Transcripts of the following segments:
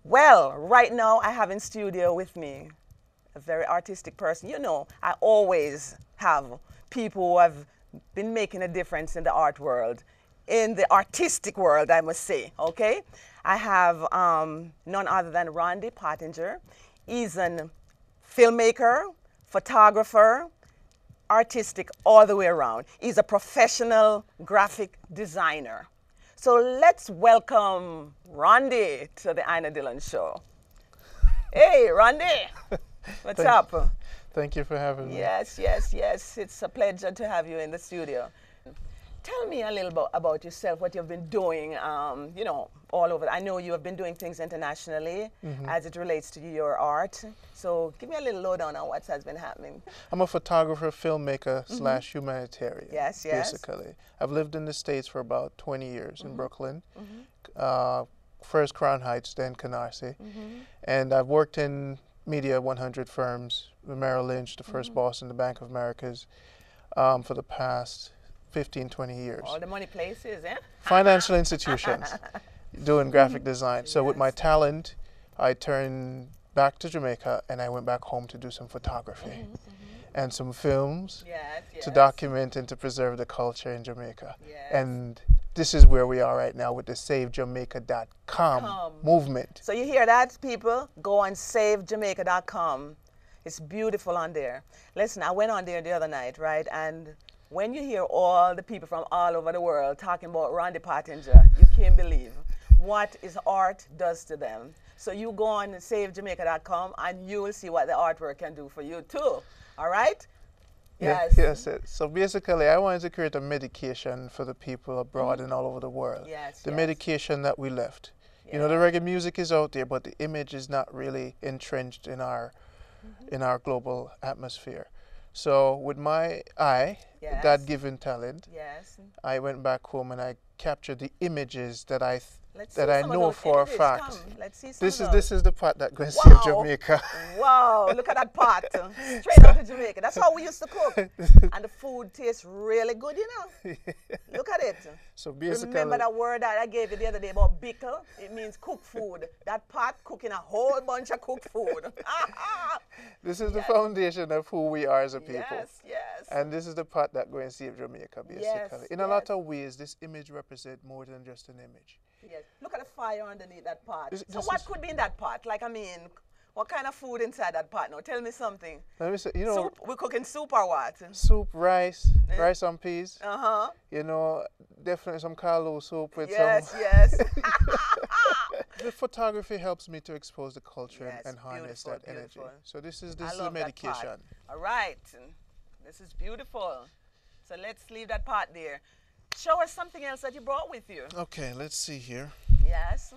Well, right now I have in studio with me a very artistic person. You know, I always have people who have been making a difference in the art world, in the artistic world, I must say, okay? I have none other than Rondie Pottinger. He's a filmmaker, photographer, artistic all the way around. He's a professional graphic designer. So let's welcome Rondie to the Ina Dillon Show. Hey, Rondie, what's up? Thank you for having me. Yes, yes, yes. It's a pleasure to have you in the studio. Tell me a little bit about yourself, what you've been doing, you know, all over. I know you have been doing things internationally as it relates to your art. So give me a little lowdown on what has been happening. I'm a photographer, filmmaker slash humanitarian. Yes, yes. Basically. I've lived in the States for about 20 years in Brooklyn. First Crown Heights, then Canarsie. And I've worked in Media 100 firms, the Merrill Lynch, the First Boston, the Bank of Americas, for the past 15, 20 years. All the money places, eh? Financial institutions, doing graphic design. So with my talent, I turned back to Jamaica and I went back home to do some photography and some films to document and to preserve the culture in Jamaica. And this is where we are right now with the SaveJamaica.com movement. So you hear that, people? Go on SaveJamaica.com. It's beautiful on there. Listen, I went on there the other night, right? And when you hear all the people from all over the world talking about Rondie Pottinger, you can't believe what his art does to them. So you go on SaveJamaica.com and you will see what the artwork can do for you too. All right? Yes. Yes. So basically, I wanted to create a medication for the people abroad and all over the world. Yes. The medication that we left. You know, the reggae music is out there, but the image is not really entrenched in our global atmosphere. So with my eye, God-given talent, I went back home and I captured the images that I know for a fact. Let's see This is the part that goes to save Jamaica. Wow, look at that pot. Straight out of Jamaica. That's how we used to cook. And the food tastes really good, you know. Look at it. So basically, remember that word that I gave you the other day about bickle? It means cook food. That pot cooking a whole bunch of cooked food. This is the foundation of who we are as a people. Yes, yes. And this is the part that going to save Jamaica, basically. In a lot of ways, this image represents more than just an image. Yes. Look at the fire underneath that pot. So what could be in that pot? Like, I mean, what kind of food inside that pot now? Tell me something. Let me say, you know. Soup? We're cooking soup or what? Soup, rice, rice and peas. You know, definitely some callaloo soup with some. Yes. The photography helps me to expose the culture and harness that energy. So this is a medication. All right. This is beautiful. So let's leave that pot there. Show us something else that you brought with you. Okay, let's see here. Yes.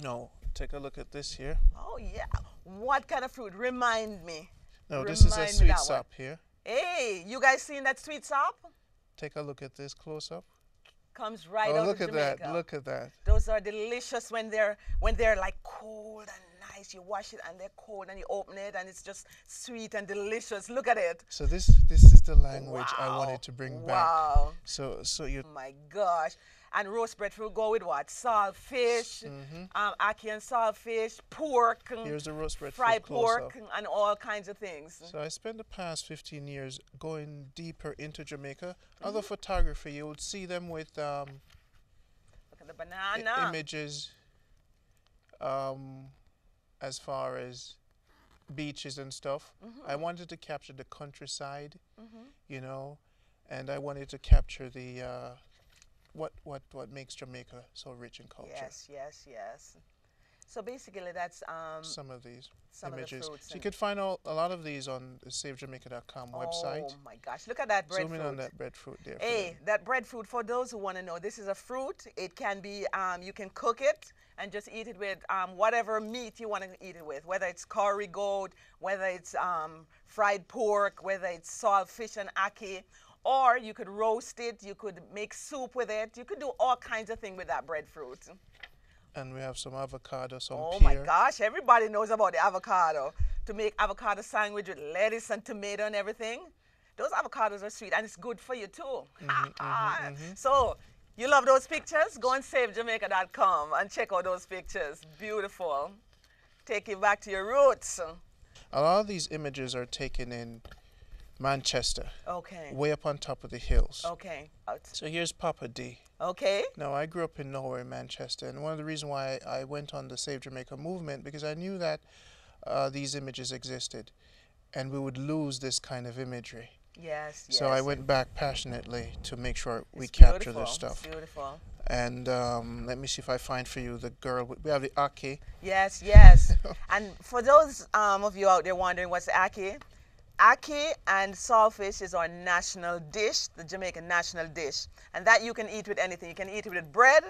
No, take a look at this here. Oh, yeah. What kind of fruit? Remind me. No, this is a sweet sop here. Hey, you guys seen that sweet sop? Take a look at this close up. Comes right out of Jamaica. Look at that. Look at that. Those are delicious when they're like cold and nice. You wash it and they're cold and you open it and it's just sweet and delicious. Look at it. So this is the language I wanted to bring back. Wow. So you. Oh my gosh. And roast breadfruit go with what? Salt fish, ackee and salt fish, pork. Here's the roast breadfruit fried pork and all kinds of things. So I spent the past 15 years going deeper into Jamaica. Other photography, you would see them with look at the banana. Images as far as beaches and stuff. I wanted to capture the countryside, you know, and I wanted to capture the what makes Jamaica so rich in culture. Yes. So basically that's some of these images. So you could find a lot of these on the SaveJamaica.com website. Oh my gosh, look at that breadfruit. Zoom in on that breadfruit there. Hey, that breadfruit, for those who want to know, this is a fruit. It can be, you can cook it and just eat it with whatever meat you want to eat it with, whether it's curry goat, whether it's fried pork, whether it's salt fish and ackee. Or you could roast it, you could make soup with it, you could do all kinds of things with that breadfruit. And we have some avocado, some pear. Oh my gosh, everybody knows about the avocado. To make avocado sandwich with lettuce and tomato and everything. Those avocados are sweet and it's good for you too. So You love those pictures? Go on savejamaica.com and check out those pictures. Beautiful. Take you back to your roots. A lot of these images are taken in Manchester. Okay. Way up on top of the hills. Okay. So here's Papa D. Okay. Now, I grew up in nowhere in Manchester, and one of the reasons why I went on the Save Jamaica movement, because I knew that these images existed, and we would lose this kind of imagery. Yes, yes. So I went back passionately to make sure we capture this stuff. It's beautiful. And let me see if I find for you the girl. We have the Aki. Yes, yes. And for those of you out there wondering what's Aki, Aki and saltfish is our national dish, the Jamaican national dish. And that you can eat with anything. You can eat it with bread,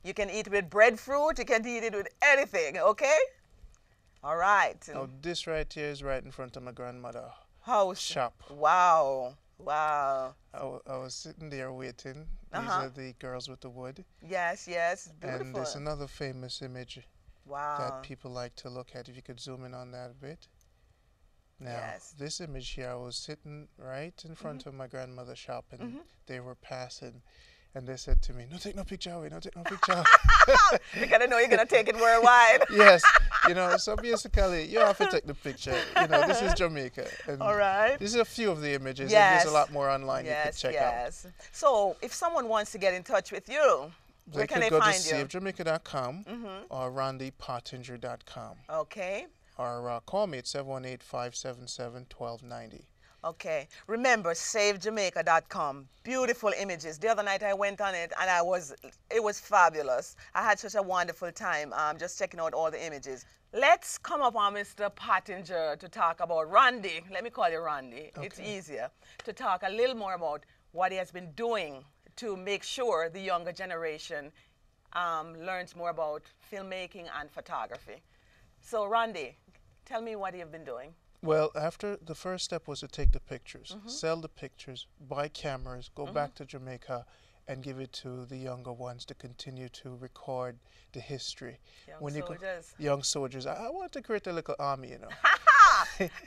you can eat it with breadfruit, you can eat it with anything, okay? All right. Now, this right here is right in front of my grandmother's house. Shop. Wow, wow. I was sitting there waiting. These are the girls with the wood. Yes, yes, beautiful. And there's another famous image that people like to look at. If you could zoom in on that a bit. Now, this image here, I was sitting right in front of my grandmother's shop, and they were passing, and they said to me, "No, take no picture of it, no, take no picture." Because I know you're going to take it worldwide. Yes, you know, so basically, you have to take the picture. You know, this is Jamaica. And all right. This is a few of the images, and there's a lot more online you can check out. So, if someone wants to get in touch with you, where can they find you? They could go to SaveJamaica.com or RondiePottinger.com. Okay. Or call me at 718-577-1290. Okay. Remember, SaveJamaica.com. Beautiful images. The other night I went on it and it was fabulous. I had such a wonderful time just checking out all the images. Let's come up on Mr. Pottinger to talk about Rondie. Let me call you Rondie. Okay. It's easier to talk a little more about what he has been doing to make sure the younger generation learns more about filmmaking and photography. So, Rondie, tell me what you've been doing. Well, after the first step was to take the pictures, sell the pictures, buy cameras, go back to Jamaica, and give it to the younger ones to continue to record the history. Young soldiers. I want to create a little army, you know.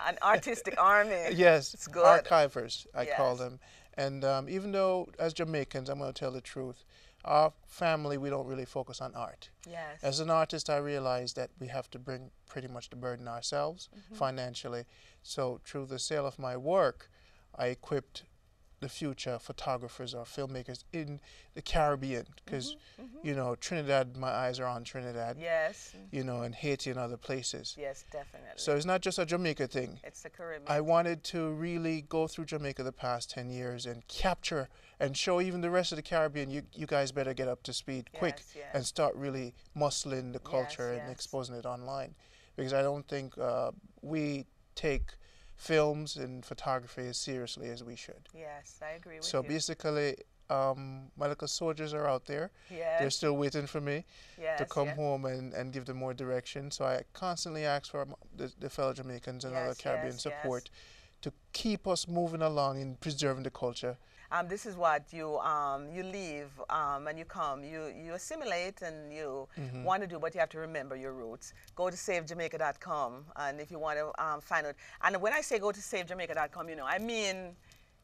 An artistic army. Yes, it's good. Archivers, I call them. And even though, as Jamaicans, I'm going to tell the truth, our family, we don't really focus on art. Yes. As an artist, I realized that we have to bring pretty much the burden ourselves financially. So through the sale of my work, I equipped the future photographers or filmmakers in the Caribbean, because, you know, Trinidad, my eyes are on Trinidad. Yes. You know, and Haiti and other places. Yes, definitely. So it's not just a Jamaica thing. It's the Caribbean. I wanted to really go through Jamaica the past 10 years and capture and show even the rest of the Caribbean, you guys better get up to speed quick and start really muscling the culture and exposing it online. Because I don't think we take films and photography as seriously as we should. Yes, I agree with you. So basically, my little soldiers are out there. Yes. They're still waiting for me to come home and give them more direction. So I constantly ask for the fellow Jamaicans and other Caribbean support to keep us moving along in preserving the culture. This is what you leave and you come, you assimilate and you want to do, but you have to remember your roots. Go to SaveJamaica.com, and if you want to find out. And when I say go to SaveJamaica.com, you know, I mean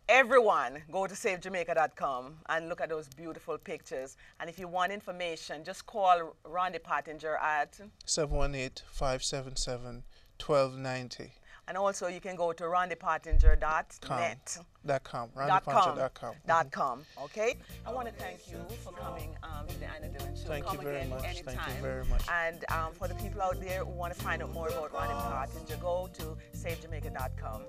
everyone go to SaveJamaica.com and look at those beautiful pictures. And if you want information, just call Rondie Pottinger at 718-577-1290. And also, you can go to RondiePottinger.net. RondiePottinger.com. Okay? I want to thank you for coming to the Anna Dillon Show. Thank you very much. Anytime. Thank you very much. And for the people out there who want to find out more about Rondie Pottinger, go to SaveJamaica.com.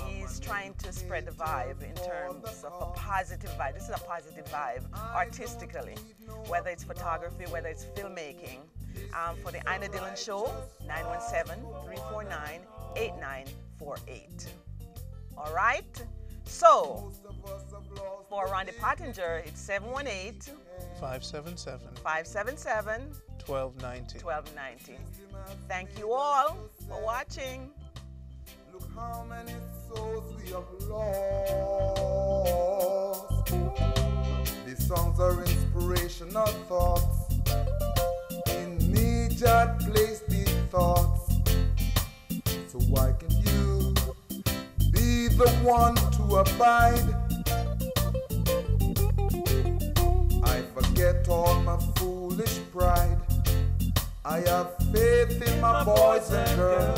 He's trying to spread the vibe in terms of a positive vibe. This is a positive vibe, artistically, whether it's photography, whether it's filmmaking. For the Anna Dillon Show, 917-349-8948. All right? So, for Rondie Pottinger, it's 718-577-1290. Thank you all for watching. Look how many souls we have lost. These songs are inspirational thoughts. Immediate place these thoughts. So why can't you be the one to abide? I forgot forget all my foolish pride. I have faith in my boys and girls.